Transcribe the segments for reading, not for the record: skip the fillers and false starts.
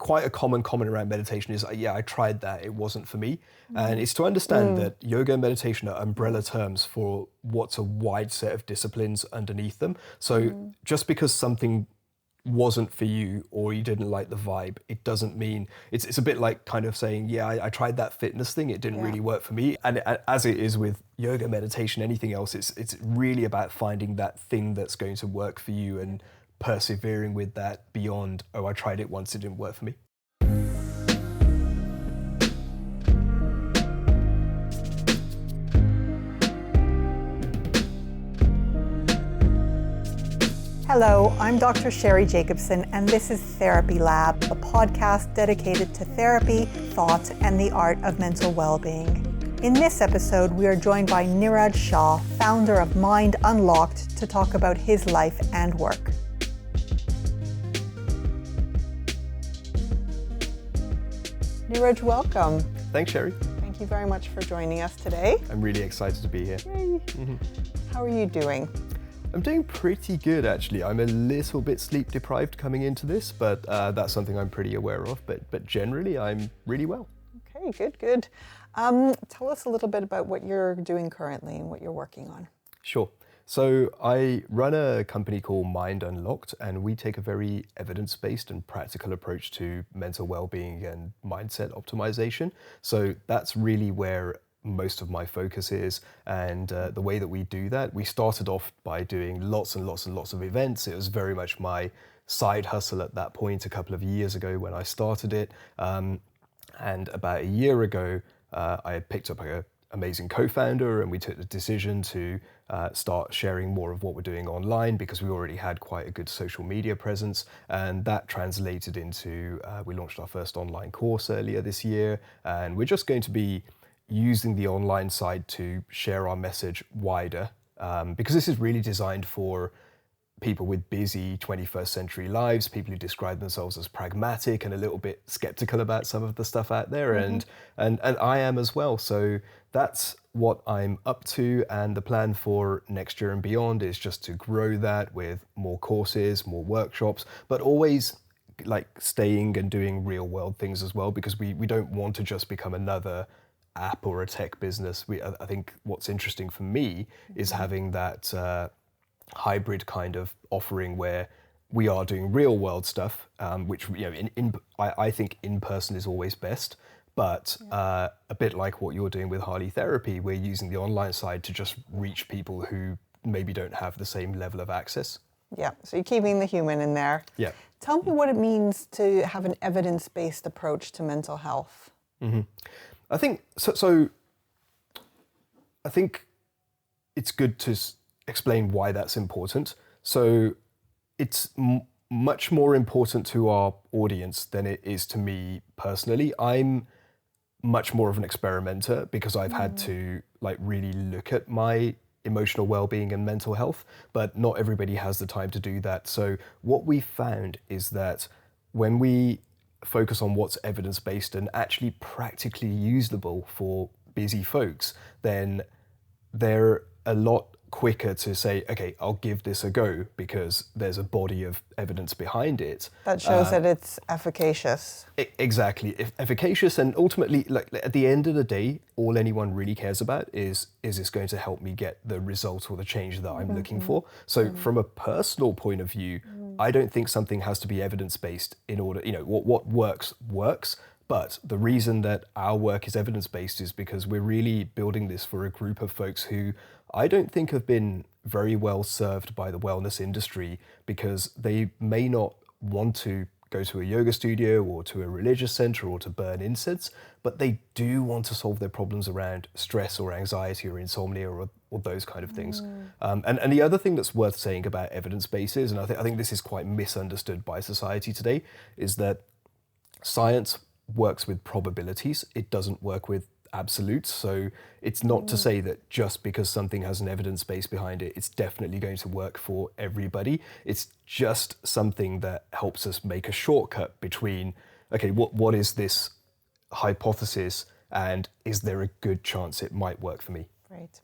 quite a common comment around meditation is, yeah, I tried that, it wasn't for me. And it's to understand that yoga and meditation are umbrella terms for what's a wide set of disciplines underneath them. So just because something wasn't for you or you didn't like the vibe, it doesn't mean, it's a bit like kind of saying, yeah, I tried that fitness thing, it didn't really work for me. And as it is with yoga, meditation, anything else, it's really about finding that thing that's going to work for you and persevering with that beyond, oh, I tried it once, it didn't work for me. Hello, I'm Dr. Sheri Jacobson, and this is TherapyLab, a podcast dedicated to therapy, thought, and the art of mental well-being. In this episode, we are joined by Niraj Shah, founder of Mind Unlocked, to talk about his life and work. Niraj, welcome. Thanks, Sheri. Thank you very much for joining us today. I'm really excited to be here. How are you doing? I'm doing pretty good, actually. I'm a little bit sleep deprived coming into this, but that's something I'm pretty aware of. But generally, I'm really well. Okay, good. Tell us a little bit about what you're doing currently and what you're working on. Sure. So I run a company called Mind Unlocked, and we take a very evidence-based and practical approach to mental well-being and mindset optimization. So that's really where most of my focus is, and the way that we do that, we started off by doing lots and lots and lots of events. It was very much my side hustle at that point a couple of years ago when I started it, and about a year ago I had picked up an amazing co-founder, and we took the decision to start sharing more of what we're doing online because we already had quite a good social media presence, and that translated into we launched our first online course earlier this year, and we're just going to be using the online side to share our message wider, because this is really designed for people with busy 21st century lives, people who describe themselves as pragmatic and a little bit skeptical about some of the stuff out there, and I am as well. So that's what I'm up to, and the plan for next year and beyond is just to grow that with more courses, more workshops, but always like staying and doing real world things as well, because we don't want to just become another app or a tech business. I think what's interesting for me is having that hybrid kind of offering where we are doing real world stuff, which I think in person is always best. But a bit like what you're doing with Harley Therapy, we're using the online side to just reach people who maybe don't have the same level of access. Yeah, so you're keeping the human in there. Yeah. Tell me what it means to have an evidence-based approach to mental health. I think so. I think it's good to explain why that's important. So it's much more important to our audience than it is to me personally. I'm much more of an experimenter because I've had to really look at my emotional well-being and mental health, but not everybody has the time to do that. So what we found is that when we focus on what's evidence-based and actually practically usable for busy folks, then they're a lot quicker to say, okay, I'll give this a go because there's a body of evidence behind it. That shows that it's efficacious. Exactly, efficacious, and ultimately, at the end of the day, all anyone really cares about is this going to help me get the result or the change that I'm looking for? So from a personal point of view, I don't think something has to be evidence-based in order, what works. But the reason that our work is evidence-based is because we're really building this for a group of folks who I don't think have been very well served by the wellness industry, because they may not want to go to a yoga studio or to a religious center or to burn incense, but they do want to solve their problems around stress or anxiety or insomnia or those kind of things. And the other thing that's worth saying about evidence bases, and I think this is quite misunderstood by society today, is that science works with probabilities. It doesn't work with absolutes. So it's not to say that just because something has an evidence base behind it, it's definitely going to work for everybody. It's just something that helps us make a shortcut between, okay, what is this hypothesis, and is there a good chance it might work for me? Right.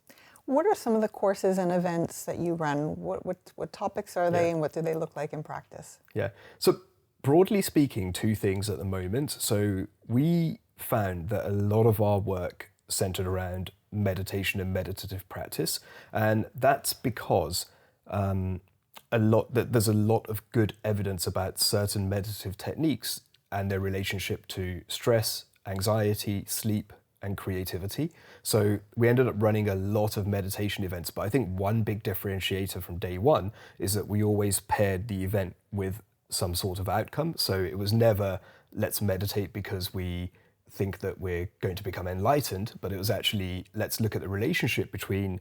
What are some of the courses and events that you run? What topics are they, and what do they look like in practice? Yeah. So broadly speaking, two things at the moment. So we found that a lot of our work centered around meditation and meditative practice, and that's because there's a lot of good evidence about certain meditative techniques and their relationship to stress, anxiety, sleep, and creativity. So we ended up running a lot of meditation events, but I think one big differentiator from day one is that we always paired the event with some sort of outcome. So it was never, let's meditate because we think that we're going to become enlightened, but it was actually, let's look at the relationship between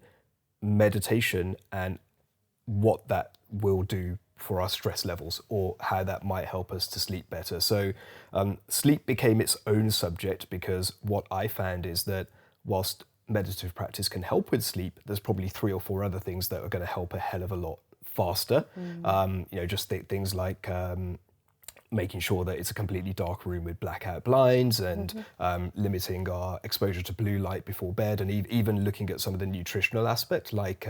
meditation and what that will do for our stress levels, or how that might help us to sleep better. So sleep became its own subject, because what I found is that whilst meditative practice can help with sleep, there's probably 3 or 4 other things that are going to help a hell of a lot faster. Just things like making sure that it's a completely dark room with blackout blinds, and limiting our exposure to blue light before bed, and even looking at some of the nutritional aspects, like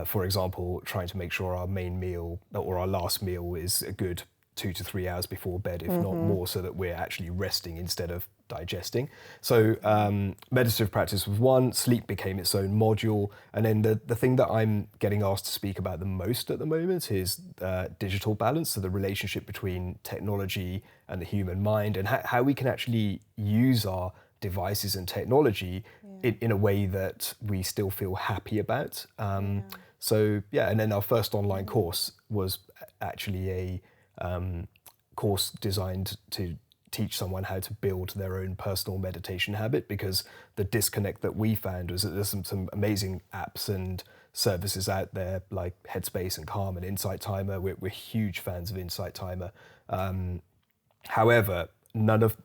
for example, trying to make sure our main meal or our last meal is a good 2 to 3 hours before bed, if not more, so that we're actually resting instead of digesting. So meditative practice was one, sleep became its own module, and then the thing that I'm getting asked to speak about the most at the moment is digital balance, so the relationship between technology and the human mind, and how we can actually use our devices and technology in a way that we still feel happy about. So yeah, and then our first online course was actually a course designed to teach someone how to build their own personal meditation habit, because the disconnect that we found was that there's some amazing apps and services out there like Headspace and Calm and Insight Timer. We're huge fans of Insight Timer. However, none of,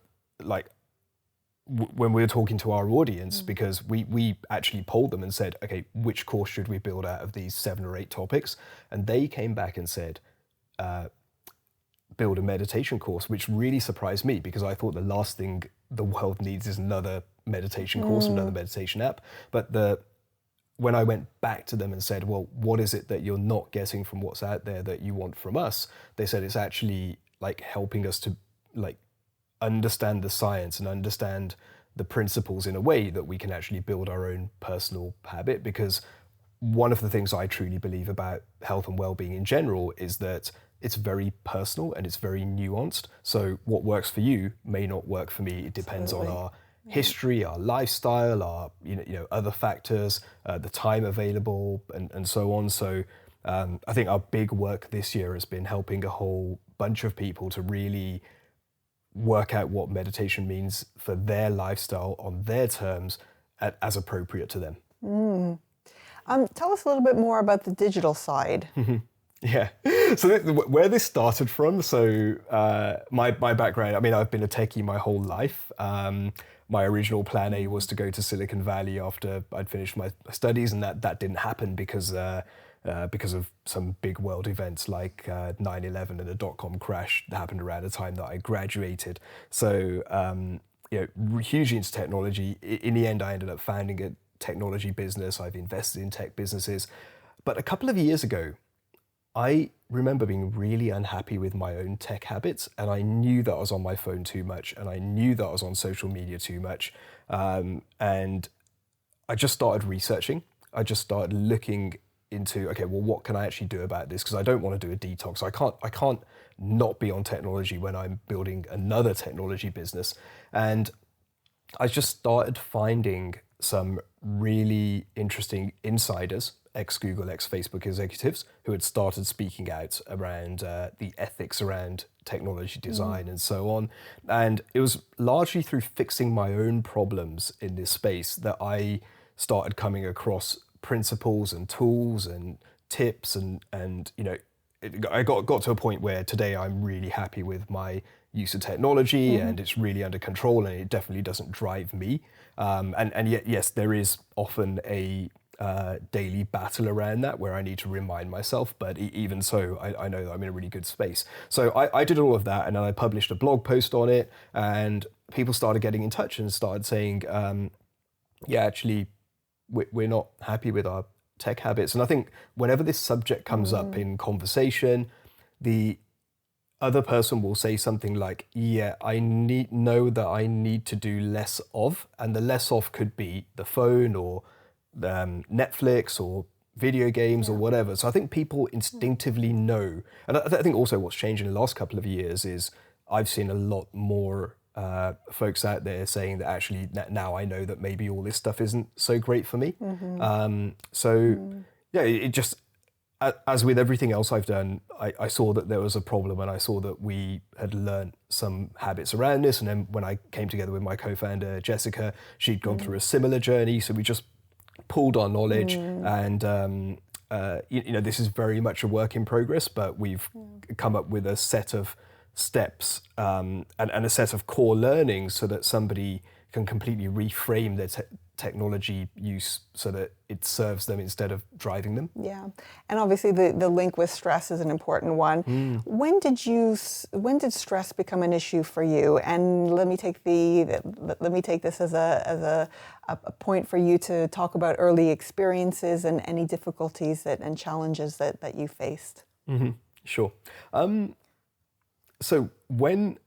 when we were talking to our audience, because we actually polled them and said, okay, which course should we build out of these 7 or 8 topics? And they came back and said, build a meditation course, which really surprised me, because I thought the last thing the world needs is another meditation course, another meditation app. But when I went back to them and said, well, what is it that you're not getting from what's out there that you want from us? They said it's actually like helping us to understand the science and understand the principles in a way that we can actually build our own personal habit. Because one of the things I truly believe about health and well-being in general is that it's very personal and it's very nuanced. So what works for you may not work for me. It depends on our history, our lifestyle, our other factors, the time available, and so on. So I think our big work this year has been helping a whole bunch of people to really work out what meditation means for their lifestyle on their terms, as appropriate to them. Tell us a little bit more about the digital side. Yeah, so where this started from, so my background, I mean, I've been a techie my whole life. My original plan A was to go to Silicon Valley after I'd finished my studies, and that didn't happen because of some big world events like 9/11 and the dot-com crash that happened around the time that I graduated. So, hugely into technology. In the end, I ended up founding a technology business. I've invested in tech businesses. But a couple of years ago, I remember being really unhappy with my own tech habits, and I knew that I was on my phone too much, and I knew that I was on social media too much. And I just started researching. I just started looking into, okay, well, what can I actually do about this? Because I don't want to do a detox. I can't not be on technology when I'm building another technology business. And I just started finding some really interesting insiders, ex-Google, ex-Facebook executives, who had started speaking out around the ethics around technology design and so on. And it was largely through fixing my own problems in this space that I started coming across principles and tools and tips, and I got to a point where today I'm really happy with my use of technology, and it's really under control, and it definitely doesn't drive me. And yet, yes, there is often a daily battle around that where I need to remind myself, but even so, I know that I'm in a really good space. So I did all of that, and then I published a blog post on it, and people started getting in touch and started saying, actually, we're not happy with our tech habits. And I think whenever this subject comes up in conversation, other person will say something like, yeah, know that I need to do less of, and the less of could be the phone or Netflix or video games or whatever. So I think people instinctively know. And I think also what's changed in the last couple of years is I've seen a lot more folks out there saying that actually now I know that maybe all this stuff isn't so great for me. Yeah, it just, as with everything else I've done, I saw that there was a problem, and I saw that we had learned some habits around this. And then when I came together with my co-founder, Jessica, she'd gone through a similar journey. So we just pulled our knowledge and, this is very much a work in progress, but we've come up with a set of steps and a set of core learnings so that somebody can completely reframe their technology use so that it serves them instead of driving them. Yeah, and obviously the link with stress is an important one. When did stress become an issue for you? And let me take this as a point for you to talk about early experiences and any difficulties and challenges that you faced. Sure. So when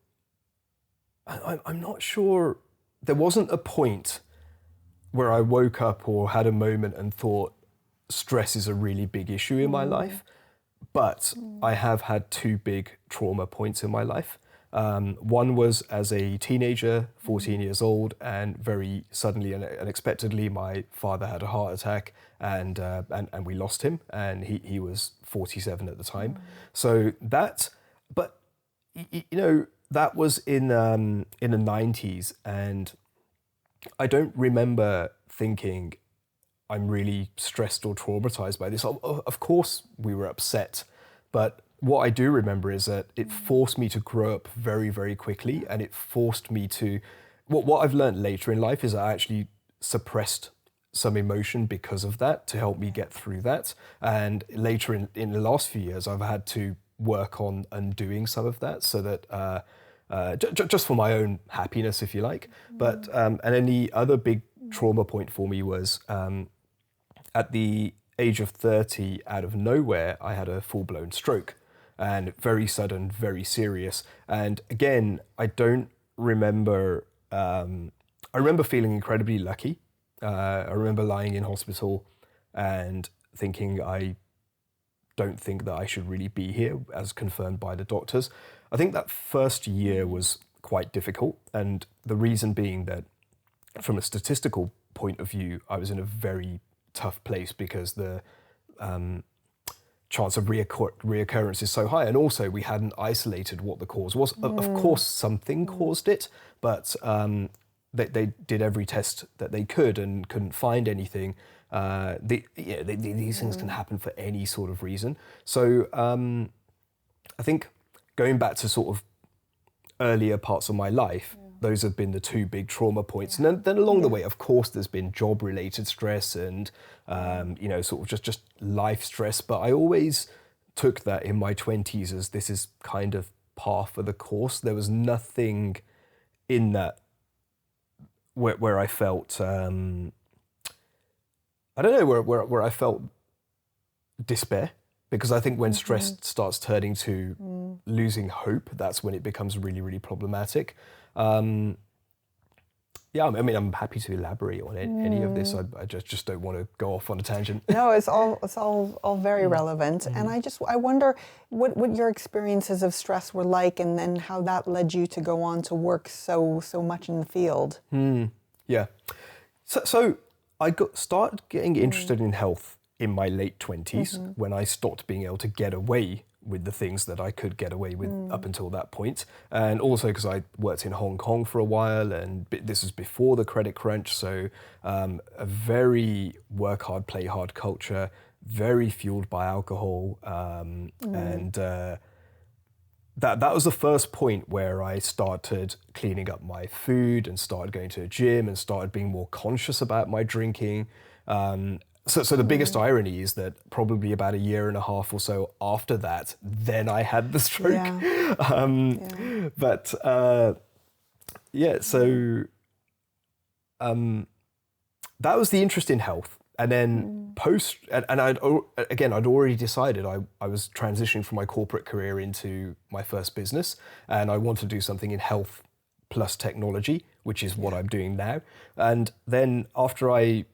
I'm not sure, there wasn't a point where I woke up or had a moment and thought stress is a really big issue in my life, but I have had two big trauma points in my life. One was as a teenager, 14 years old, and very suddenly and unexpectedly, my father had a heart attack, and we lost him, and he was 47 at the time. So that, but that was in the 90s, and I don't remember thinking I'm really stressed or traumatized by this. Of course we were upset, but what I do remember is that it forced me to grow up very, very quickly, and it forced me to, what I've learned later in life is I actually suppressed some emotion because of that to help me get through that. And later in the last few years, I've had to work on undoing some of that so that, just for my own happiness, if you like. But and then the other big trauma point for me was at the age of 30, out of nowhere, I had a full-blown stroke, and very sudden, very serious. And again, I don't remember. I remember feeling incredibly lucky. I remember lying in hospital and thinking, I don't think that I should really be here, as confirmed by the doctors. I think that first year was quite difficult, and the reason being that from a statistical point of view, I was in a very tough place because the chance of reoccurrence is so high, and also we hadn't isolated what the cause was. Of course, something caused it, but they did every test that they could and couldn't find anything. These things can happen for any sort of reason. So I think going back to sort of earlier parts of my life, those have been the two big trauma points. And then along the way, of course, there's been job-related stress and, sort of just life stress. But I always took that in my 20s as this is kind of par for the course. There was nothing in that where I felt, where I felt despair. Because I think when stress starts turning to losing hope, that's when it becomes really, really problematic. I'm happy to elaborate on any of this. I just don't want to go off on a tangent. No, it's all very relevant. And I wonder what your experiences of stress were like, and then how that led you to go on to work so much in the field. Yeah. So I started getting interested in health in my late 20s when I stopped being able to get away with the things that I could get away with up until that point. And also because I worked in Hong Kong for a while, and this was before the credit crunch. So a very work hard, play hard culture, very fueled by alcohol. And that was the first point where I started cleaning up my food and started going to a gym and started being more conscious about my drinking. So the biggest irony is that probably about a year and a half or so after that, then I had the stroke. But that was the interest in health. And then I'd already decided I was transitioning from my corporate career into my first business, and I wanted to do something in health plus technology, which is what I'm doing now. And then after I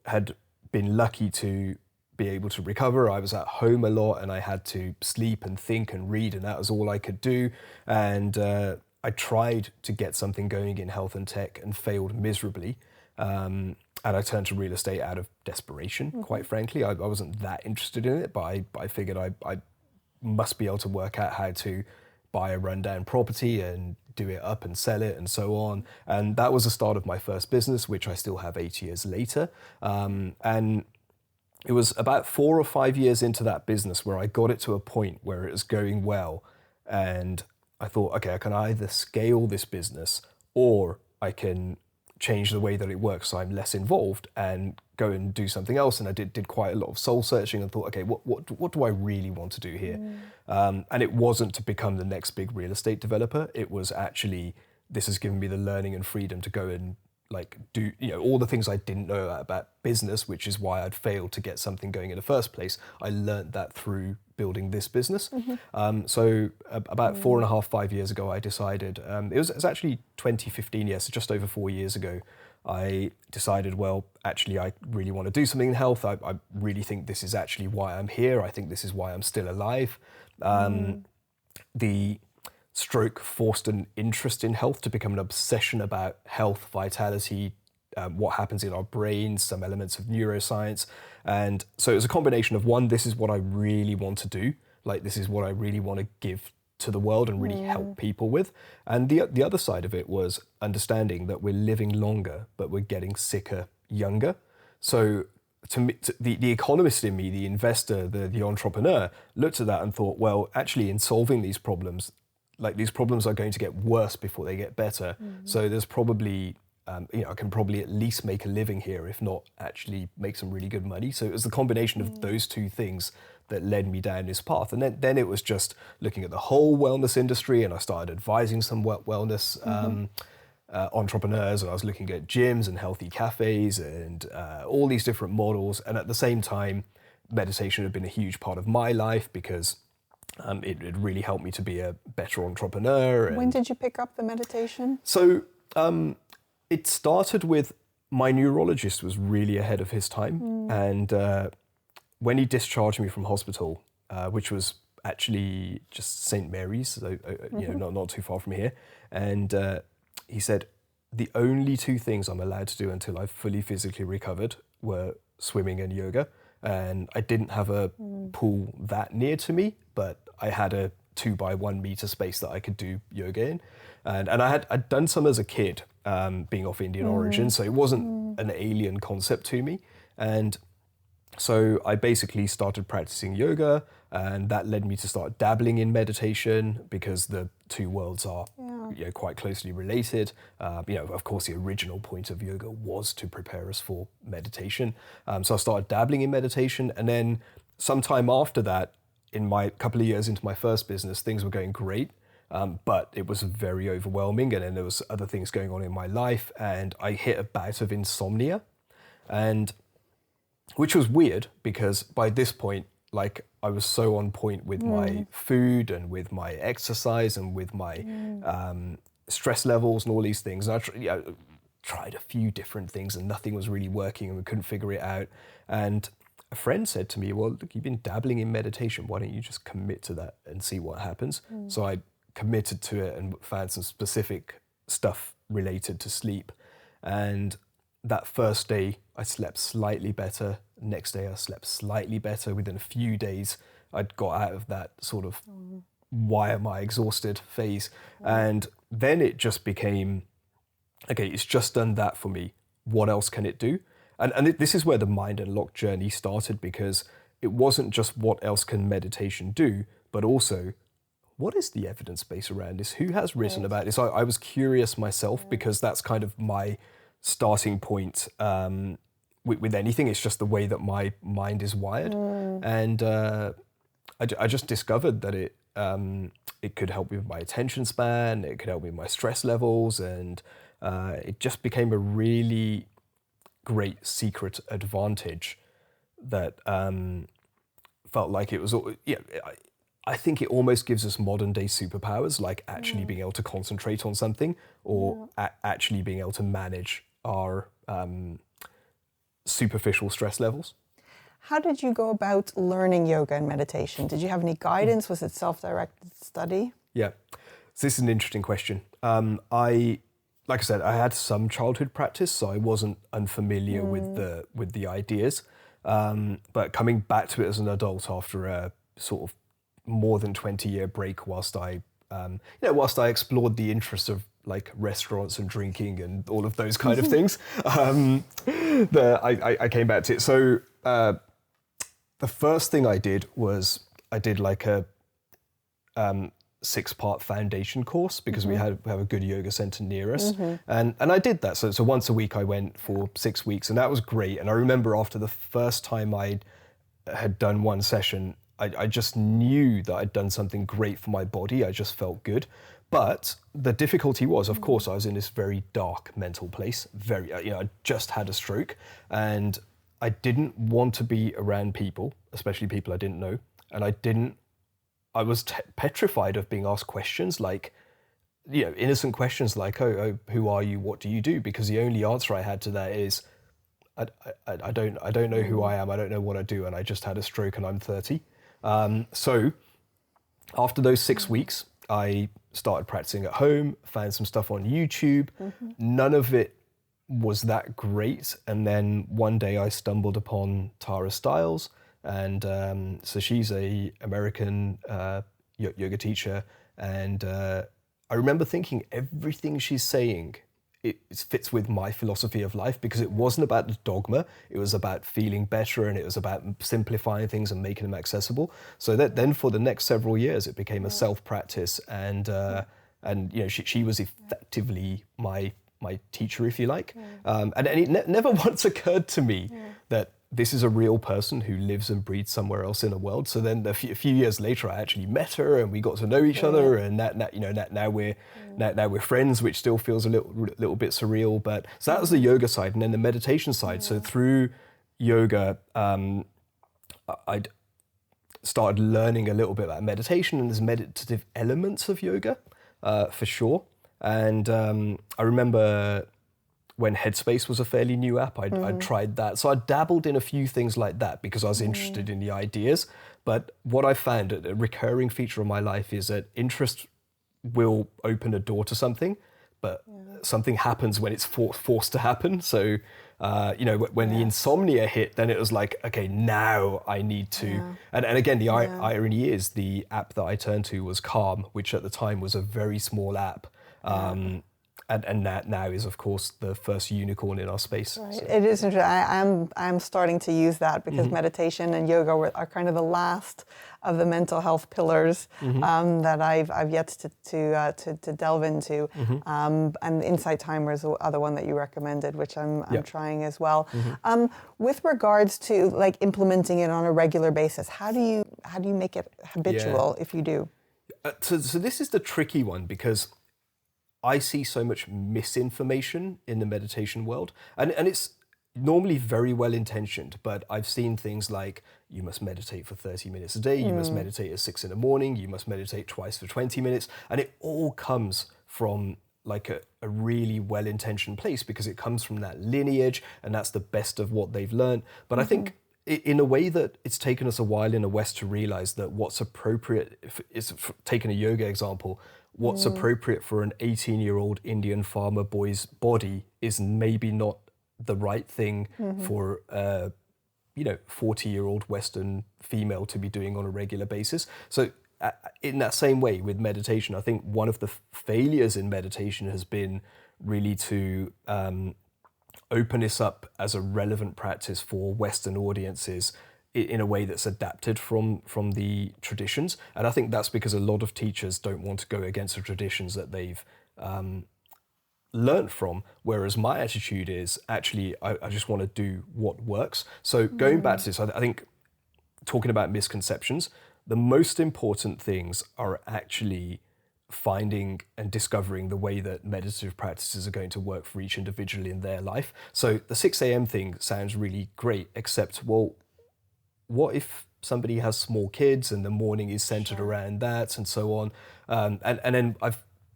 had been lucky to be able to recover, I was at home a lot and I had to sleep and think and read, and that was all I could do. And I tried to get something going in health and tech and failed miserably. And I turned to real estate out of desperation, quite frankly. I wasn't that interested in it, but I figured I must be able to work out how to buy a rundown property and do it up and sell it and so on. And that was the start of my first business, which I still have 8 years later. And it was about 4 or 5 years into that business where I got it to a point where it was going well. And I thought, okay, I can either scale this business or I can change the way that it works so I'm less involved and go and do something else. And I did quite a lot of soul searching and thought, okay, what do I really want to do here? And it wasn't to become the next big real estate developer. It was actually, this has given me the learning and freedom to go and like do, all the things I didn't know about business, which is why I'd failed to get something going in the first place. I learned that through building this business. So about 4.5, 5 years ago, I decided, it was actually 2015, yes, just over 4 years ago, I decided, well, actually, I really want to do something in health. I really think this is actually why I'm here. I think this is why I'm still alive. The stroke forced an interest in health to become an obsession about health, vitality, what happens in our brains, some elements of neuroscience. And so it was a combination of one, this is what I really want to do. Like, this is what I really want to give to the world and really help people with. And the other side of it was understanding that we're living longer, but we're getting sicker younger. So to me, the economist in me, the investor, the entrepreneur, looked at that and thought, well, actually in solving these problems, like these problems are going to get worse before they get better. So there's probably, I can probably at least make a living here, if not actually make some really good money. So it was the combination of those two things that led me down this path. And then it was just looking at the whole wellness industry, and I started advising some wellness entrepreneurs, and I was looking at gyms and healthy cafes and all these different models. And at the same time, meditation had been a huge part of my life because it really helped me to be a better entrepreneur. When did you pick up the meditation? So it started with my neurologist was really ahead of his time. And when he discharged me from hospital, which was actually just St. Mary's, so not too far from here, and he said, the only two things I'm allowed to do until I've fully physically recovered were swimming and yoga. And I didn't have a pool that near to me, but I had a 2 by 1 meter space that I could do yoga in. And I'd done some as a kid, being of Indian origin, so it wasn't an alien concept to me. And so I basically started practicing yoga, and that led me to start dabbling in meditation because the two worlds are quite closely related. Of course, the original point of yoga was to prepare us for meditation. So I started dabbling in meditation, and then sometime after that, in my couple of years into my first business, things were going great, but it was very overwhelming, and then there was other things going on in my life, and I hit a bout of insomnia, and which was weird because by this point, like, I was so on point with my food and with my exercise and with my stress levels and all these things. And I tried a few different things and nothing was really working and we couldn't figure it out. And a friend said to me, well, look, you've been dabbling in meditation. Why don't you just commit to that and see what happens? So I committed to it and found some specific stuff related to sleep. And that first day, I slept slightly better. Next day, I slept slightly better. Within a few days, I'd got out of that sort of why am I exhausted phase. And then it just became, okay, it's just done that for me. What else can it do? And this is where the Mind Unlocked journey started, because it wasn't just what else can meditation do, but also what is the evidence base around this? Who has written about this? I was curious myself because that's kind of my starting point with anything. It's just the way that my mind is wired. And I just discovered that it could help me with my attention span, it could help me with my stress levels, and it just became a really great secret advantage that felt like it was, I think it almost gives us modern day superpowers, like actually being able to concentrate on something, or actually being able to manage our superficial stress levels. How did you go about learning yoga and meditation? Did you have any guidance? Was it self-directed study? Yeah, so this is an interesting question. Like I said, I had some childhood practice, so I wasn't unfamiliar with the ideas. But coming back to it as an adult after a sort of more than 20-year break, whilst I explored the interest of like restaurants and drinking and all of those kind of things, I came back to it. So the first thing I did was I did like a 6-part foundation course, because we have a good yoga center near us, and I did that. So once a week I went for 6 weeks, and that was great. And I remember after the first time I had done one session, I just knew that I'd done something great for my body. I just felt good. But the difficulty was, of course, I was in this very dark mental place. I just had a stroke, and I didn't want to be around people, especially people I didn't know, and I was petrified of being asked questions like, innocent questions like, oh, who are you? What do you do? Because the only answer I had to that is, I don't know who I am. I don't know what I do. And I just had a stroke and I'm 30. So after those 6 weeks, I started practicing at home, found some stuff on YouTube. None of it was that great. And then one day I stumbled upon Tara Stiles. And so she's a American yoga teacher, and I remember thinking everything she's saying, it fits with my philosophy of life, because it wasn't about the dogma, it was about feeling better, and it was about simplifying things and making them accessible. So that then for the next several years it became a self-practice, and she was effectively my teacher, if you like. And it never once occurred to me that this is a real person who lives and breathes somewhere else in the world. So then a few years later, I actually met her and we got to know each other, and now we're friends, which still feels a little bit surreal. But so that was the yoga side, and then the meditation side. So through yoga, I'd started learning a little bit about meditation, and there's meditative elements of yoga, for sure. And I remember when Headspace was a fairly new app, I'd tried that. So I dabbled in a few things like that because I was interested in the ideas. But what I found, a recurring feature of my life, is that interest will open a door to something, but something happens when it's forced to happen. So, when the insomnia hit, then it was like, okay, now I need to. And again, the irony is the app that I turned to was Calm, which at the time was a very small app. And that now is, of course, the first unicorn in our space. Right. So. It is interesting. I'm starting to use that, because meditation and yoga are kind of the last of the mental health pillars that I've yet to delve into. And Insight Timer is the other one that you recommended, which I'm trying as well. With regards to like implementing it on a regular basis, how do you make it habitual if you do? So this is the tricky one, because I see so much misinformation in the meditation world, and it's normally very well intentioned, but I've seen things like, you must meditate for 30 minutes a day, you must meditate at 6 a.m, you must meditate twice for 20 minutes, and it all comes from like a really well-intentioned place, because it comes from that lineage, and that's the best of what they've learned. But I think in a way that it's taken us a while in the West to realize that what's appropriate, taking a yoga example, what's appropriate for an 18-year-old Indian farmer boy's body is maybe not the right thing for a 40-year-old Western female to be doing on a regular basis. So in that same way with meditation, I think one of the failures in meditation has been really to open this up as a relevant practice for Western audiences in a way that's adapted from the traditions. And I think that's because a lot of teachers don't want to go against the traditions that they've learned from, whereas my attitude is actually I just want to do what works. So going back to this, I think talking about misconceptions, the most important things are actually finding and discovering the way that meditative practices are going to work for each individual in their life. So the 6 a.m. thing sounds really great, except, well, what if somebody has small kids and the morning is centered around that and so on? And then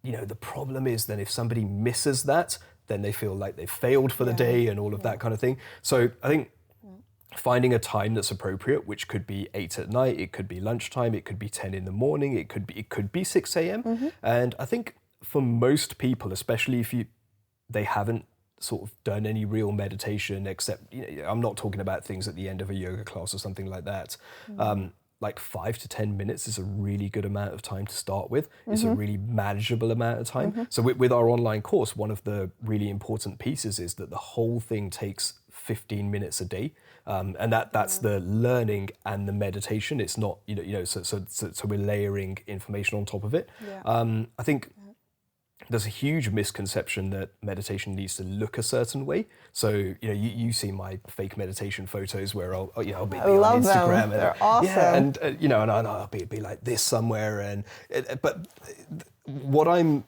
the problem is then if somebody misses that, then they feel like they've failed for the day and all of that kind of thing. So I think finding a time that's appropriate, which could be 8 at night, it could be lunchtime, it could be 10 in the morning, it could be 6 a.m. And I think for most people, especially if they haven't sort of done any real meditation, except, I'm not talking about things at the end of a yoga class or something like that. Like 5 to 10 minutes is a really good amount of time to start with. It's a really manageable amount of time. So with our online course, one of the really important pieces is that the whole thing takes 15 minutes a day. And that's the learning and the meditation. It's not, so we're layering information on top of it. I think there's a huge misconception that meditation needs to look a certain way. So, you see my fake meditation photos where I'll be on Instagram. Them. They're awesome. Yeah, and I'll be like this somewhere. But what I'm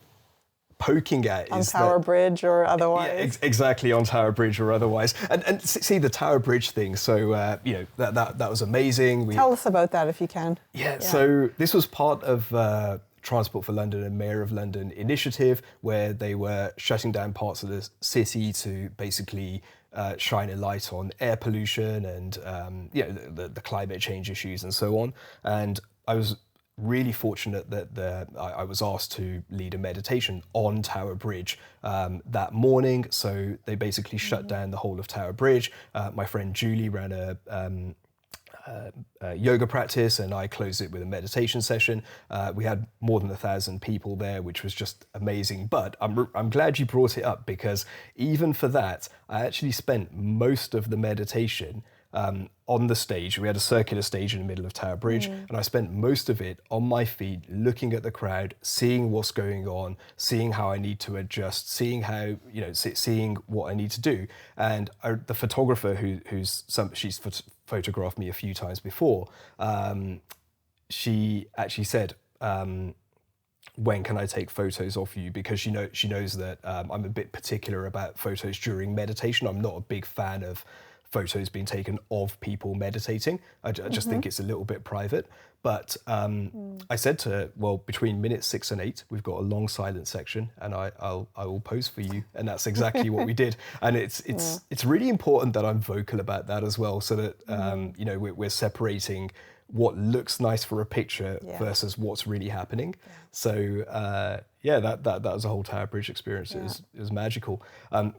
poking at on is Tower Bridge or otherwise. Yeah, exactly, on Tower Bridge or otherwise. And see the Tower Bridge thing. So, that was amazing. Tell us about that if you can. Yeah. So this was part of Transport for London and Mayor of London initiative, where they were shutting down parts of the city to basically shine a light on air pollution and the climate change issues and so on. And I was really fortunate that I was asked to lead a meditation on Tower Bridge that morning. So they basically shut down the whole of Tower Bridge. My friend Julie ran a yoga practice, and I closed it with a meditation session. We had more than 1,000 people there, which was just amazing. But I'm glad you brought it up, because even for that, I actually spent most of the meditation on the stage. We had a circular stage in the middle of Tower Bridge, and I spent most of it on my feet, looking at the crowd, seeing what's going on, seeing how I need to adjust, seeing how, seeing what I need to do. And the photographer she's photographed me a few times before, she actually said, when can I take photos of you? Because she knows that I'm a bit particular about photos during meditation. I'm not a big fan of photos being taken of people meditating. I just think it's a little bit private. But I said to her, well, between minutes 6 and 8, we've got a long silent section, and I will pose for you. And that's exactly what we did. And it's really important that I'm vocal about that as well, so that we're separating what looks nice for a picture versus what's really happening. So that was a whole Tower Bridge experience. It was magical.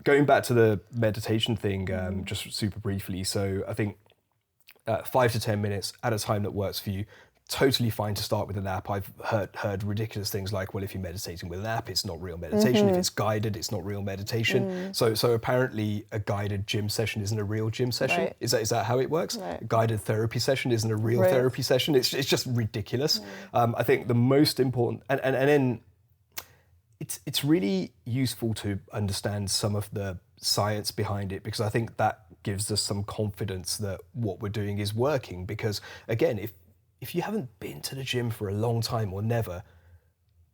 Going back to the meditation thing, just super briefly. So I think 5 to 10 minutes at a time that works for you. Totally fine to start with an app. I've heard ridiculous things like, well, if you're meditating with an app, it's not real meditation. If it's guided, it's not real meditation. So apparently a guided gym session isn't a real gym session. Right. Is that how it works? Right. A guided therapy session isn't a real therapy session. It's just ridiculous. I think the most important, and then it's really useful to understand some of the science behind it, because I think that gives us some confidence that what we're doing is working. Because again, if you haven't been to the gym for a long time or never,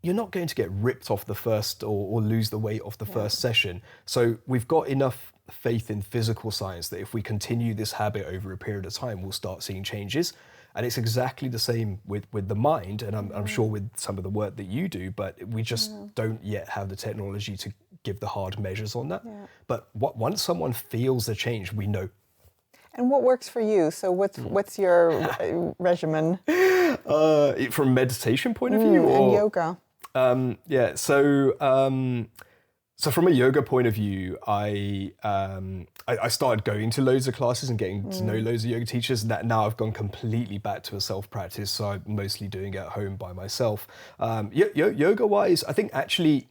you're not going to get ripped off the first or lose the weight off the first session. So we've got enough faith in physical science that if we continue this habit over a period of time, we'll start seeing changes. And it's exactly the same with the mind, and I'm sure with some of the work that you do, but we just don't yet have the technology to give the hard measures on that. Yeah. But once someone feels the change, we know. And what works for you? So what's your regimen? From a meditation point of view? And yoga. So from a yoga point of view, I started going to loads of classes and getting to know loads of yoga teachers. Now I've gone completely back to a self-practice, so I'm mostly doing it at home by myself. Yoga-wise, I think actually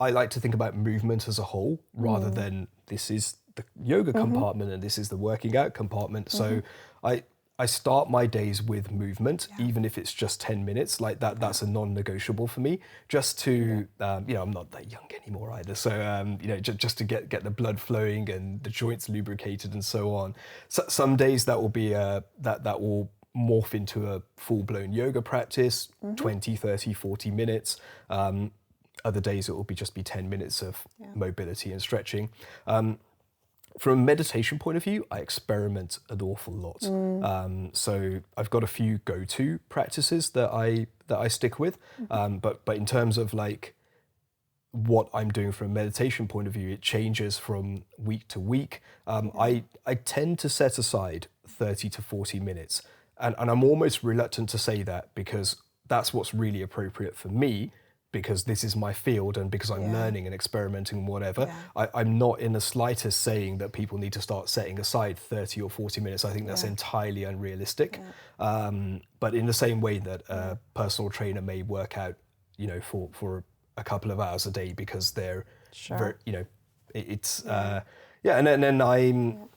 I like to think about movement as a whole rather than this is the yoga compartment and this is the working out compartment. So I start my days with movement, even if it's just 10 minutes, like that. That's a non-negotiable for me, just to, I'm not that young anymore either. So, just to get the blood flowing and the joints lubricated and so on. So some days that will be, that will morph into a full-blown yoga practice, 20, 30, 40 minutes. Other days it will just be 10 minutes of mobility and stretching. From a meditation point of view, I experiment an awful lot. So I've got a few go-to practices that I stick with. But in terms of like what I'm doing from a meditation point of view, it changes from week to week. I tend to set aside 30 to 40 minutes. And I'm almost reluctant to say that because that's what's really appropriate for me, because this is my field and because I'm learning and experimenting and whatever. I'm not in the slightest saying that people need to start setting aside 30 or 40 minutes. I think that's entirely unrealistic. But in the same way that a personal trainer may work out, you know, for a couple of hours a day because they're, very, you know, it's, and then I'm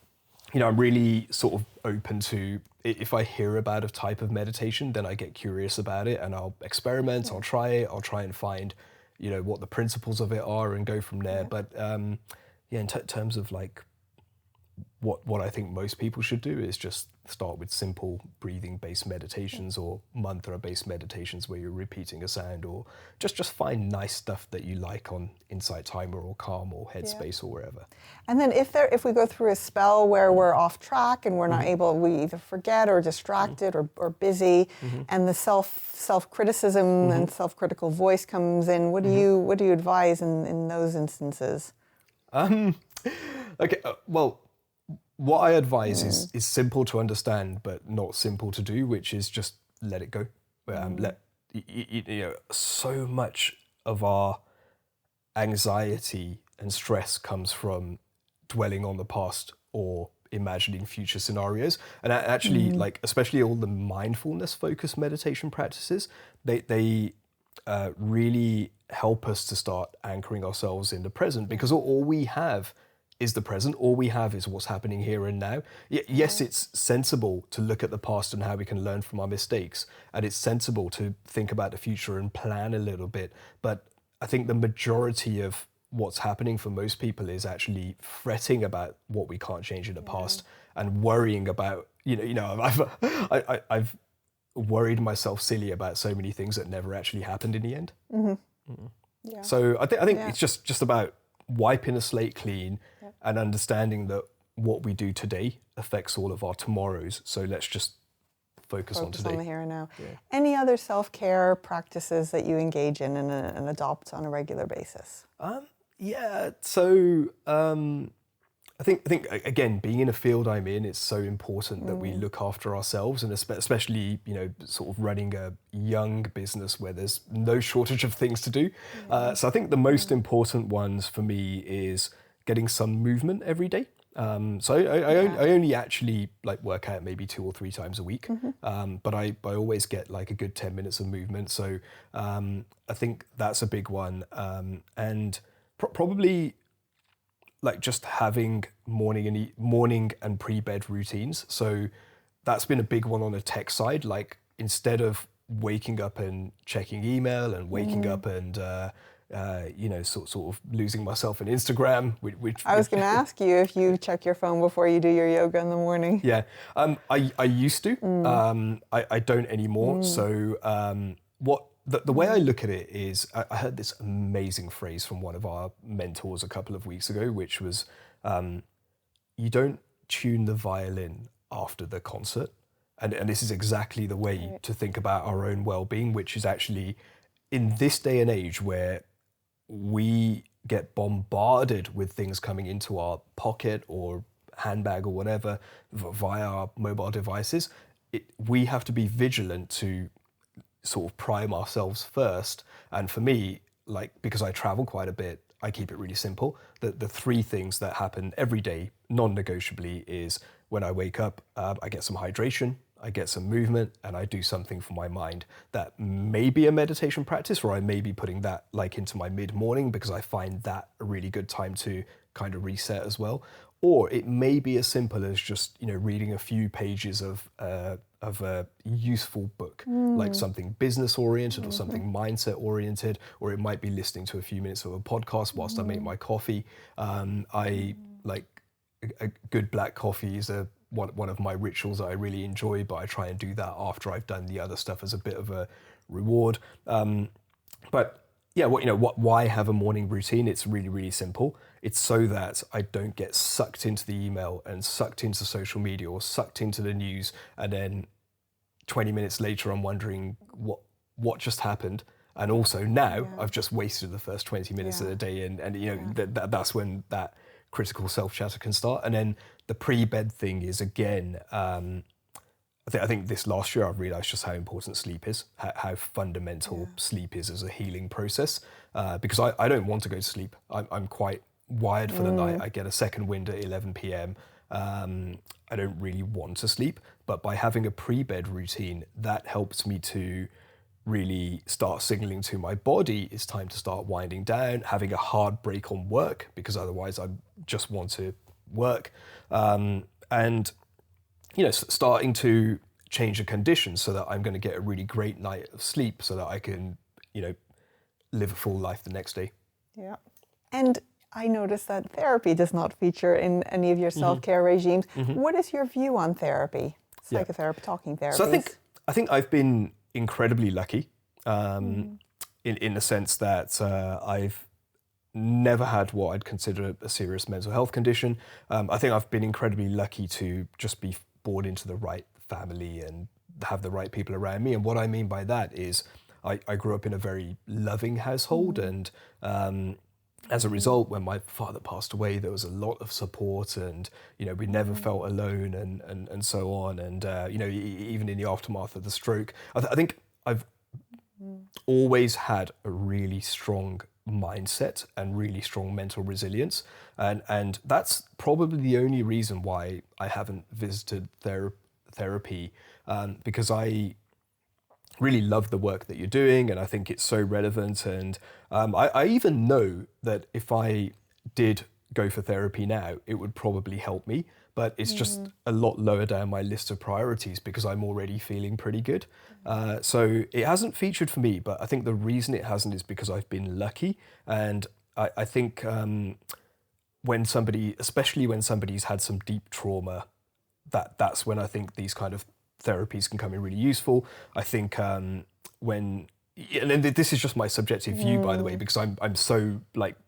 really sort of open to, if I hear about a type of meditation, then I get curious about it and I'll experiment, I'll try it, I'll try and find, you know, what the principles of it are and go from there. But in terms of like what I think most people should do is just start with simple breathing-based meditations or mantra-based meditations where you're repeating a sound, or just find nice stuff that you like on Insight Timer or Calm or Headspace or wherever. And then if we go through a spell where we're off track and we're not able, we either forget or distracted or busy, and the self-criticism and self-critical voice comes in, what do you advise in those instances? Okay, well, what I advise is simple to understand, but not simple to do, which is just let it go. You know, so much of our anxiety and stress comes from dwelling on the past or imagining future scenarios. And actually, like, especially all the mindfulness focused meditation practices, they really help us to start anchoring ourselves in the present, because all we have is the present. All we have is what's happening here and now. Yes, it's sensible to look at the past and how we can learn from our mistakes. And it's sensible to think about the future and plan a little bit. But I think the majority of what's happening for most people is actually fretting about what we can't change in the past and worrying about, I've worried myself silly about so many things that never actually happened in the end. Yeah. So I think it's just about wiping a slate clean and understanding that what we do today affects all of our tomorrows. So let's just focus on today. On the here and now. Yeah. Any other self-care practices that you engage in and adopt on a regular basis? So I think again, being in a field I'm in, it's so important that we look after ourselves, and especially, you know, sort of running a young business where there's no shortage of things to do. So I think the most important ones for me is getting some movement every day. So I only actually like work out maybe 2 or 3 times a week, but I always get like a good 10 minutes of movement. So I think that's a big one, and probably like just having morning and pre-bed routines. So that's been a big one on the tech side. Like, instead of waking up and checking email and waking up and sort of losing myself in Instagram, which I was going to ask you if you check your phone before you do your yoga in the morning. Yeah, I used to. I don't anymore. So the way I look at it is, I heard this amazing phrase from one of our mentors a couple of weeks ago, which was, you don't tune the violin after the concert. And this is exactly the way to think about our own well-being, which is actually, in this day and age where we get bombarded with things coming into our pocket or handbag or whatever via our mobile devices, we have to be vigilant to sort of prime ourselves first. And for me, like, because I travel quite a bit, I keep it really simple. The 3 things that happen every day, non-negotiably, is when I wake up, I get some hydration, I get some movement, and I do something for my mind. That may be a meditation practice, or I may be putting that like into my mid-morning because I find that a really good time to kind of reset as well. Or it may be as simple as just, you know, reading a few pages of a useful book, like something business oriented or something mindset oriented, or it might be listening to a few minutes of a podcast whilst I make my coffee. I like a good black coffee is a one of my rituals that I really enjoy, but I try and do that after I've done the other stuff as a bit of a reward. But yeah, why have a morning routine? It's really, really simple. It's so that I don't get sucked into the email and sucked into social media or sucked into the news, and then 20 minutes later I'm wondering what just happened. And also now I've just wasted the first 20 minutes of the day, and that's when that critical self-chatter can start. And then the pre-bed thing is, again, I think this last year I've realised just how important sleep is, how fundamental sleep is as a healing process. Because I don't want to go to sleep. I'm quite wired for the night. I get a second wind at 11 p.m. I don't really want to sleep, but by having a pre-bed routine, that helps me to really start signaling to my body it's time to start winding down, having a hard break on work, because otherwise I just want to work. And starting to change the conditions so that I'm going to get a really great night of sleep so that I can, live a full life the next day. Yeah. And I noticed that therapy does not feature in any of your self-care regimes. What is your view on therapy, psychotherapy, talking therapy? So I think I've been incredibly lucky in the sense that I've never had what I'd consider a serious mental health condition. I think I've been incredibly lucky to just be born into the right family and have the right people around me. And what I mean by that is I grew up in a very loving household, and as a result, when my father passed away, there was a lot of support, and we never felt alone, and so on. And even in the aftermath of the stroke, I think I've always had a really strong mindset and really strong mental resilience, and that's probably the only reason why I haven't visited therapy, because I really love the work that you're doing, and I think it's so relevant. And I even know that if I did go for therapy now, it would probably help me, but it's just a lot lower down my list of priorities because I'm already feeling pretty good. So it hasn't featured for me, but I think the reason it hasn't is because I've been lucky. And I think especially when somebody's had some deep trauma, that's when I think these kind of therapies can come in really useful. I think and this is just my subjective view, by the way, because I'm so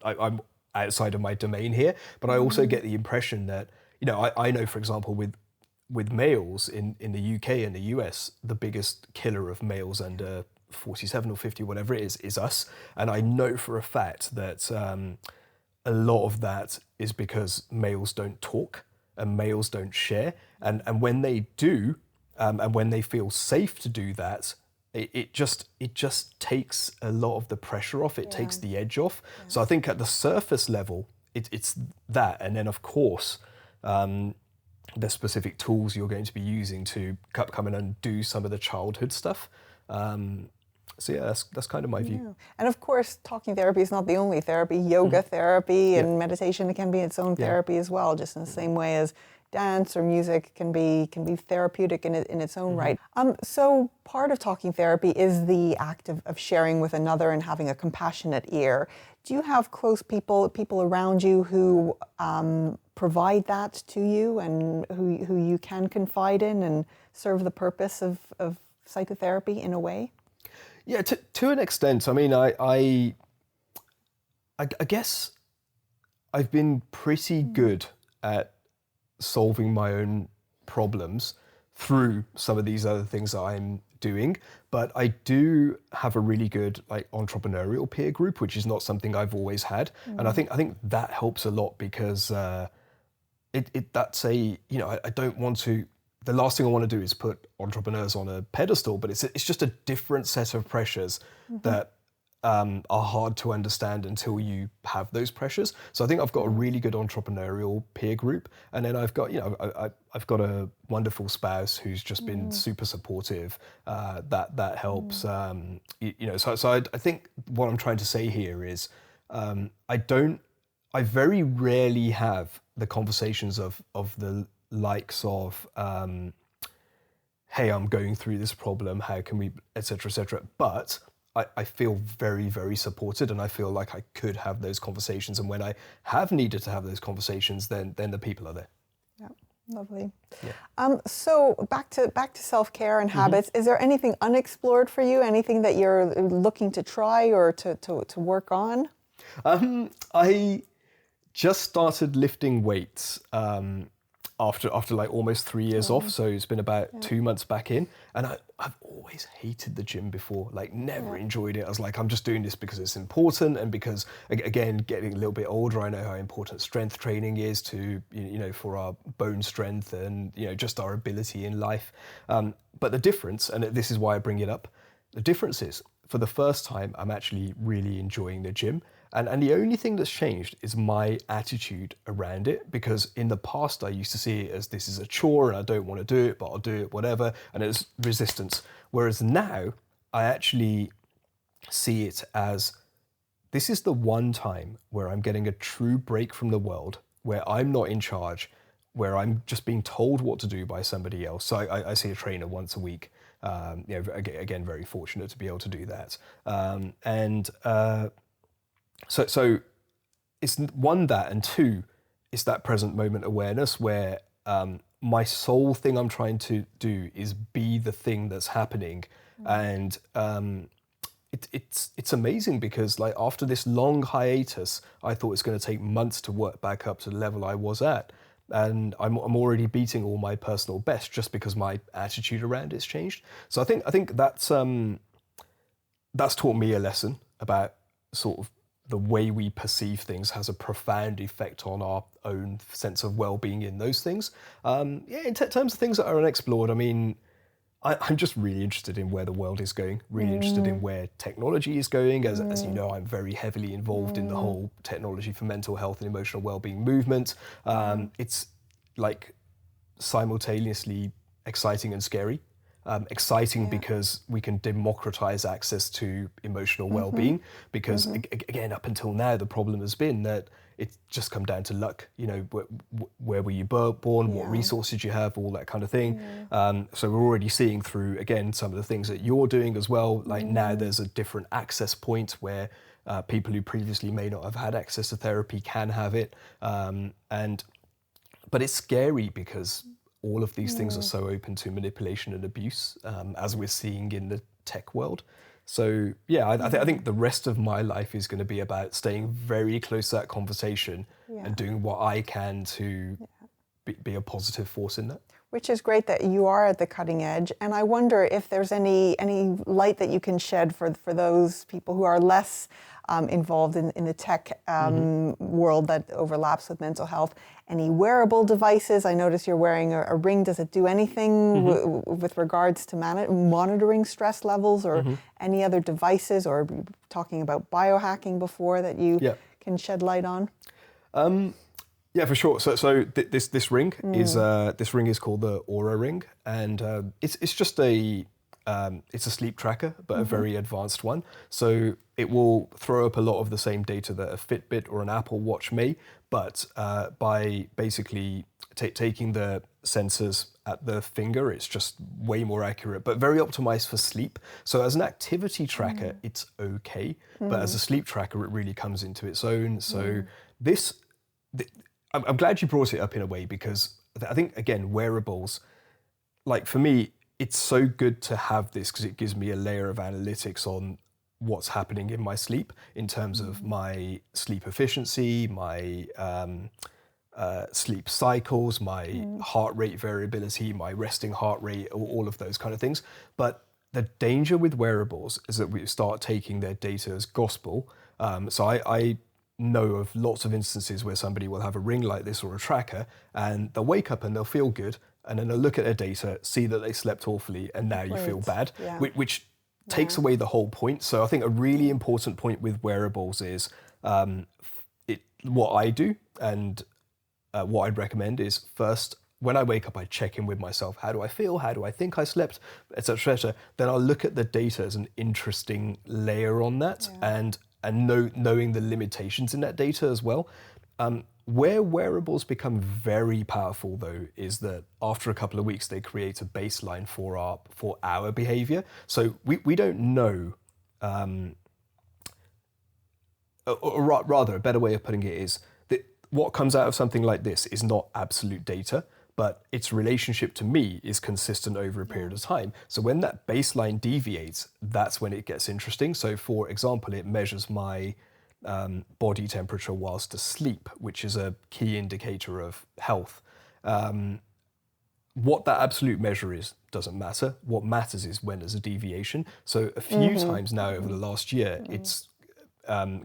I'm outside of my domain here, but I also get the impression that I know, for example, with males in the UK and the US, the biggest killer of males under 47 or 50, whatever it is us. And I know for a fact that a lot of that is because males don't talk and males don't share, and when they do, and when they feel safe to do that, it just takes a lot of the pressure off. It takes the edge off. So I think at the surface level, it's that, and then of course the specific tools you're going to be using to come and undo some of the childhood stuff. So yeah, that's kind of my view. Yeah. And of course, talking therapy is not the only therapy. Yoga therapy and meditation can be its own therapy as well, just in the same way as dance or music can be therapeutic in its own right. So part of talking therapy is the act of sharing with another and having a compassionate ear. Do you have close people around you who provide that to you and who you can confide in and serve the purpose of psychotherapy in a way? Yeah, to an extent. I mean, I guess I've been pretty good at solving my own problems through some of these other things that I'm doing, but I do have a really good entrepreneurial peer group, which is not something I've always had, and I think that helps a lot because I don't want to. The last thing I want to do is put entrepreneurs on a pedestal, but it's just a different set of pressures that are hard to understand until you have those pressures. So I think I've got a really good entrepreneurial peer group, and then I've got I've got a wonderful spouse who's just been super supportive. That helps. So I think what I'm trying to say here is I very rarely have the conversations of the likes of hey, I'm going through this problem, how can we, etc. But I feel very, very supported, and I feel like I could have those conversations, and when I have needed to have those conversations, then the people are there. Lovely. Yeah. So back to self-care and habits. Is there anything unexplored for you? Anything that you're looking to try or to work on? I just started lifting weights after like almost 3 years off. So it's been about 2 months back in, and I've always hated the gym before, like never enjoyed it. I was like, I'm just doing this because it's important, and because again, getting a little bit older, I know how important strength training is to, for our bone strength and, just our ability in life. But the difference, and this is why I bring it up, the difference is, for the first time, I'm actually really enjoying the gym. And the only thing that's changed is my attitude around it, because in the past I used to see it as this is a chore and I don't want to do it, but I'll do it, whatever, and it's resistance. Whereas now I actually see it as this is the one time where I'm getting a true break from the world, where I'm not in charge, where I'm just being told what to do by somebody else. So I see a trainer once a week. Again, very fortunate to be able to do that. So it's one, that, and two, it's that present moment awareness where my sole thing I'm trying to do is be the thing that's happening. And it's amazing, because like after this long hiatus, I thought it's going to take months to work back up to the level I was at. And I'm already beating all my personal best just because my attitude around it's changed. So I think that's taught me a lesson about sort of the way we perceive things has a profound effect on our own sense of well-being in those things. In terms of things that are unexplored, I mean, I'm just really interested in where the world is going, really interested in where technology is going. As you know, I'm very heavily involved in the whole technology for mental health and emotional well-being movement. It's like simultaneously exciting and scary. Exciting because we can democratize access to emotional well-being, because again, up until now, the problem has been that it's just come down to luck. Where were you born, what resources you have, all that kind of thing. So we're already seeing through, again, some of the things that you're doing as well. Like now there's a different access point where people who previously may not have had access to therapy can have it. But it's scary because all of these things are so open to manipulation and abuse, as we're seeing in the tech world. So I think the rest of my life is going to be about staying very close to that conversation and doing what I can to be a positive force in that. Which is great that you are at the cutting edge. And I wonder if there's any light that you can shed for those people who are less involved in the tech world that overlaps with mental health. Any wearable devices? I notice you're wearing a ring. Does it do anything with regards to monitoring stress levels, or any other devices, or talking about biohacking before that you can shed light on? Yeah, for sure. So this ring is called the Aura Ring, and it's just it's a sleep tracker, but a very advanced one. So it will throw up a lot of the same data that a Fitbit or an Apple Watch may, but by basically taking the sensors at the finger, it's just way more accurate, but very optimized for sleep. So as an activity tracker, it's okay, but as a sleep tracker, it really comes into its own. So I'm glad you brought it up in a way, because I think, again, wearables, like for me, it's so good to have this because it gives me a layer of analytics on what's happening in my sleep in terms of my sleep efficiency, my sleep cycles, my heart rate variability, my resting heart rate, all of those kind of things. But the danger with wearables is that we start taking their data as gospel. So I know of lots of instances where somebody will have a ring like this or a tracker, and they'll wake up and they'll feel good, and then they'll look at their data, see that they slept awfully, and now you feel bad, which takes away the whole point. So I think a really important point with wearables is what I do, and what I'd recommend is, first, when I wake up, I check in with myself. How do I feel? How do I think I slept? Et cetera, et cetera. Then I'll look at the data as an interesting layer on that, and knowing the limitations in that data as well. Where wearables become very powerful, though, is that after a couple of weeks, they create a baseline for our behavior. So we don't know, or rather, a better way of putting it is that what comes out of something like this is not absolute data, but its relationship to me is consistent over a period of time. So when that baseline deviates, that's when it gets interesting. So for example, it measures my body temperature whilst asleep, which is a key indicator of health. What that absolute measure is doesn't matter. What matters is when there's a deviation. So a few times now over the last year, it's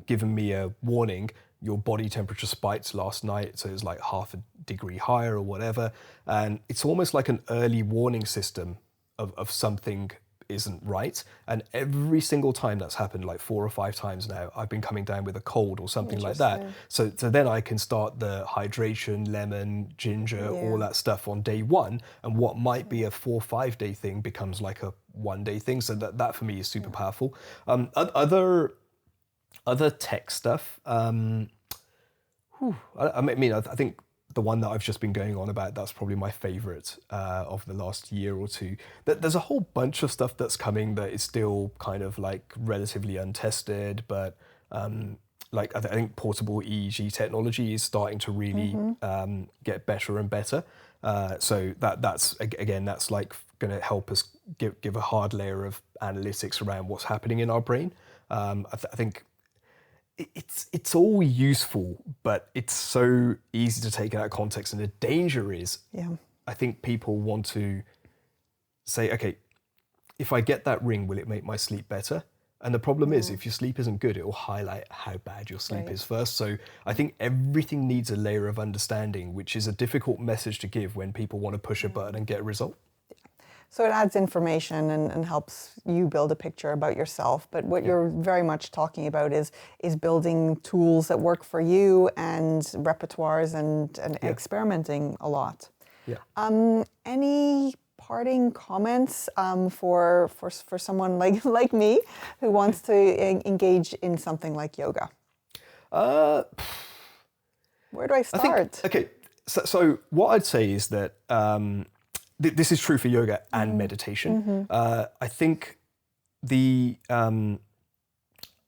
given me a warning. Your body temperature spiked last night, so it was like half a degree higher or whatever. And it's almost like an early warning system of something isn't right. And every single time that's happened, like 4 or 5 times now, I've been coming down with a cold or something like that. So then I can start the hydration, lemon, ginger, all that stuff on day 1. And what might be a 4 or 5 day thing becomes like a 1 day thing. So that for me is super powerful. Other tech stuff, I think the one that I've just been going on about, that's probably my favorite of the last year or two. There's a whole bunch of stuff that's coming that is still kind of like relatively untested, but like I think portable EEG technology is starting to really get better and better. So that's like going to help us give a hard layer of analytics around what's happening in our brain. I think it's all useful, but it's so easy to take it out of context. And the danger is, I think people want to say, okay, if I get that ring, will it make my sleep better? And the problem is, if your sleep isn't good, it will highlight how bad your sleep is first. So I think everything needs a layer of understanding, which is a difficult message to give when people want to push a button and get a result. So it adds information and helps you build a picture about yourself. But what you're very much talking about is building tools that work for you and repertoires and experimenting a lot. Any parting comments for someone like me who wants to engage in something like yoga? Where do I start? So what I'd say is that this is true for yoga and meditation. I think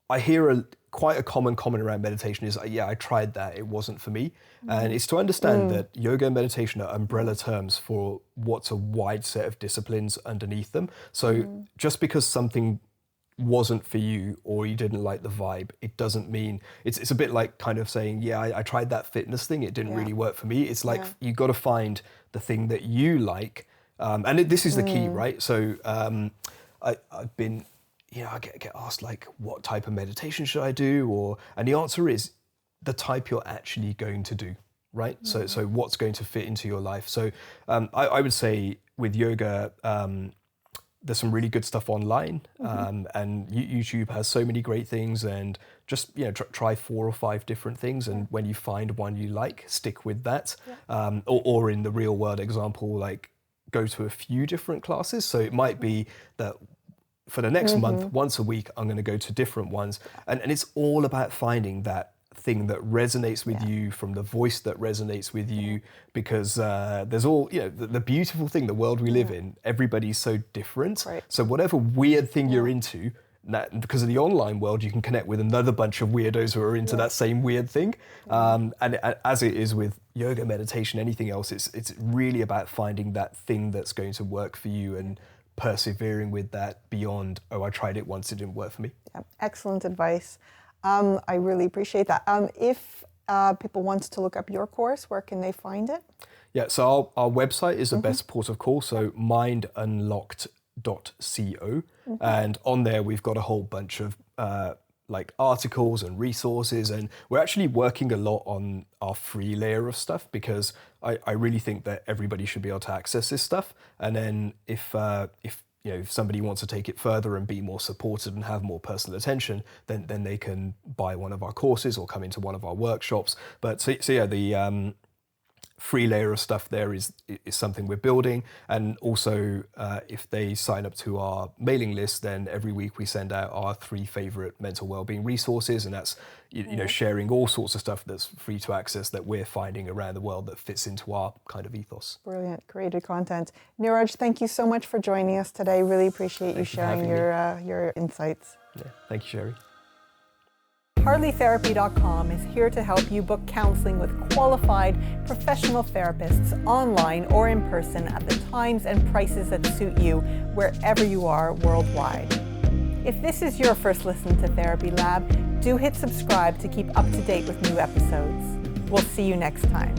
I hear quite a common comment around meditation is, I tried that, it wasn't for me. And it's to understand that yoga and meditation are umbrella terms for what's a wide set of disciplines underneath them. So just because something wasn't for you or you didn't like the vibe, it doesn't mean, it's a bit like kind of saying, I tried that fitness thing, it didn't really work for me. It's like you got to find the thing that you like. And this is the key, right? So I've been, I get asked like, what type of meditation should I do? And the answer is the type you're actually going to do, right? So what's going to fit into your life? So I would say with yoga, there's some really good stuff online, and YouTube has so many great things, and just try 4 or 5 different things, and when you find one you like, stick with that. Or in the real world example, like go to a few different classes. So it might be that for the next month, once a week, I'm going to go to different ones, and it's all about finding that thing that resonates with you, from the voice that resonates with you, because there's all, the beautiful thing, the world we live in, everybody's so different. So whatever weird thing you're into, because of the online world, you can connect with another bunch of weirdos who are into that same weird thing. And as it is with yoga, meditation, anything else, it's really about finding that thing that's going to work for you and persevering with that beyond, I tried it once, it didn't work for me. Excellent advice. I really appreciate that. If people want to look up your course, where can they find it? So our website is the best port of call, so mindunlocked.co. And on there, we've got a whole bunch of like articles and resources, and we're actually working a lot on our free layer of stuff, because I really think that everybody should be able to access this stuff. And then if somebody wants to take it further and be more supported and have more personal attention, then they can buy one of our courses or come into one of our workshops. But the free layer of stuff there is something we're building. And also, if they sign up to our mailing list, then every week we send out our 3 favorite mental wellbeing resources, and that's sharing all sorts of stuff that's free to access that we're finding around the world that fits into our kind of ethos. Brilliant, created content. Niraj, thank you so much for joining us today. Really appreciate you sharing your insights. Thank you, Sheri. HarleyTherapy.com is here to help you book counseling with qualified professional therapists online or in person at the times and prices that suit you wherever you are worldwide. If this is your first listen to Therapy Lab, do hit subscribe to keep up to date with new episodes. We'll see you next time.